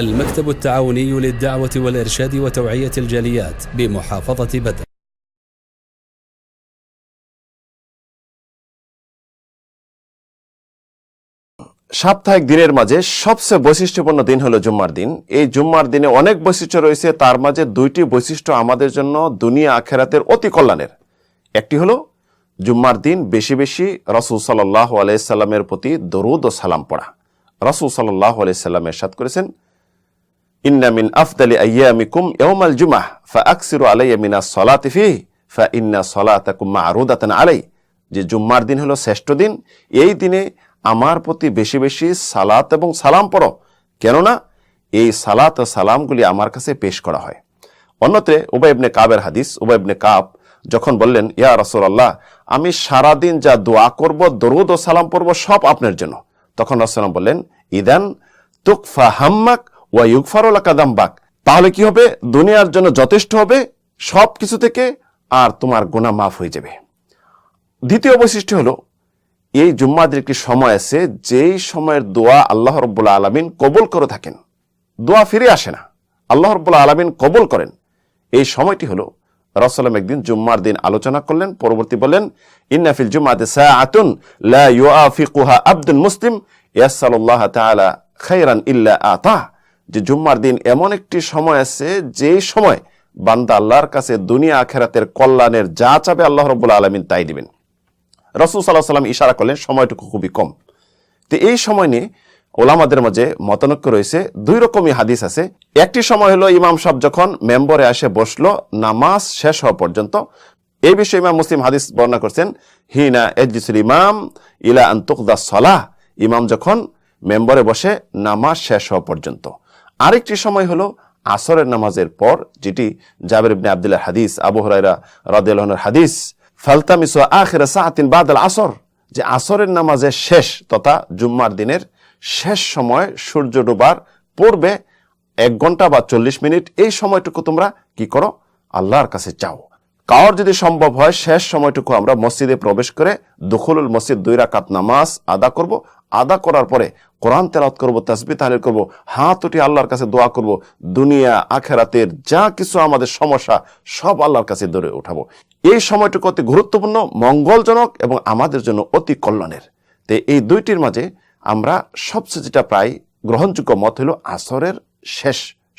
المكتب التعاوني للدعوة والإرشاد وتوعية الجاليات بمحافظة بدر। সাপ্তাহিক দিনের মাঝে সবচেয়ে বৈশিষ্ট্যপূর্ণ দিন হলো জুম্মার দিন। এই জুম্মার দিনে অনেক বৈশিষ্ট্য রয়েছে, তার মাঝে দুইটি বৈশিষ্ট্য আমাদের জন্য দুনিয়া আখেরাতের অতি কল্যাণের। একটি হলো জুম্মার দিন বেশি বেশি রাসূল সাল্লাল্লাহু আলাইহি সাল্লামের প্রতি দরুদ ও সালাম পড়া। রাসূল সাল্লাল্লাহু আলাইহি সাল্লাম ইরশাদ করেছেন, ইন্না মিন আফদালি আইয়ামিকুম ইয়াউমাল জুমআহ ফাআকসিরু আলাইয়া মিনাস সালাতি ফিহি ফাইন্না সালাতাকুম মা'রুদাতান আলাই। যে জুম্মার দিন হলো শ্রেষ্ঠ দিন, এই দিনে আমার প্রতি বেশি বেশি সালাত এবং সালাম পড়ো, কেননা এই সালাত ও সালামগুলি আমার কাছে পেশ করা হয়। অন্যত্রে উবাই ইবনে কাবের হাদিস, উবাই ইবনে কাব যখন বললেন, ইয়া রাসূলুল্লাহ, আমি সারাদিন যা দোয়া করব, দরুদ ও সালাম পড়ব, সব আপনার জন্য। তখন রাসূলুল্লাহ বললেন, ইদান তুকফা হাম্মাক ওয়া ইউগফারু লাকা যামবাক। তাহলে কি হবে? দুনিয়ার জন্য যথেষ্ট হবে সব কিছু থেকে, আর তোমার গুনাহ মাফ হয়ে যাবে। দ্বিতীয় বৈশিষ্ট্য হলো, এই জুম্মাদের একটি সময় আছে যেই সময়ের দোয়া আল্লাহ রাব্বুল আলামিন কবুল করে থাকেন। দোয়া ফিরে আসে না, আল্লাহ রাব্বুল আলামিন কবুল করেন। এই সময়টি হলো, রাসূলুল্লাহ একদিন জুম্মার দিন আলোচনা করলেন, পরবর্তী বলেন, ইন্না ফিল জুমআতি সাআতুন লা ইউআফিকুহা আবদুন মুসলিম ইয়াসআলুল্লাহ তাআলা খায়রান ইল্লা আতা। যে জুম্মার দিন এমন একটি সময় আছে যেই সময় বান্দা আল্লাহর কাছে দুনিয়া আখিরাতের কল্যাণের যা চাবে আল্লাহ রাব্বুল আলামিন তাই দিবেন। রাসূল সাল্লাল্লাহু আলাইহি ওয়াসাল্লাম ইশারা করলেন সময়টুকু খুবই কম। তো এই সময় নিয়ে ওলামাদের মাঝে মতানৈক্য রয়েছে। দুই রকমই হাদিস আছে। একটি সময় হলো ইমাম সাহেব যখন মেম্বরে এসে বসলো নামাজ শেষ হওয়া পর্যন্ত। এই বিষয়ে ইমাম মুসলিম হাদিস বর্ণনা করছেন, হিনা ইয়াজলিসুল ইমাম ইলা আন তুকদা সালাহ, ইমাম যখন মেম্বরে বসে নামাজ শেষ হওয়া পর্যন্ত। আরেকটি সময় হলো আসরের নামাজের পর, যেটি জাবের ইবনে আব্দুল্লাহর হাদিস, আবু হুরায়রা রাদিয়াল্লাহু আনহুর হাদিস, ফালতামিসু আখিরা সাআতিন বাদাল আসর, যে আসরের নামাজের শেষ তথা জুম্মার দিনের শেষ সময় সূর্য ডোবার পূর্বে 1 ঘন্টা বা 40 মিনিট, এই সময়টুকু তোমরা কি করো? আল্লাহর কাছে চাও। কার যদি সম্ভব হয় শেষ সময়টুকু আমরা মসজিদে প্রবেশ করে দুখুলুল মসজিদ 2 রাকাত নামাজ আদা করব। আদা করার পরে কোরআন তেলাওয়াত করব, তাসবিহ তাহলিল করব, হাত উঠে আল্লাহর কাছে দোয়া করব, দুনিয়া আখিরাতের যা কিছু আমাদের সমস্যা সব আল্লাহর কাছে ধরে উঠাবো। এই সময়টুকু অতি গুরুত্বপূর্ণ, মঙ্গলজনক এবং আমাদের জন্য অতি কল্যাণের। তো এই দুইটির মাঝে আমরা সবচেয়ে যেটা প্রায় গ্রহণযোগ্য মত হলো আসরের শেষ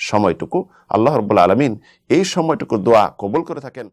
সময়টুকু। আল্লাহ রাব্বুল আলামিন এই সময়টুকু দোয়া কবুল করে থাকেন।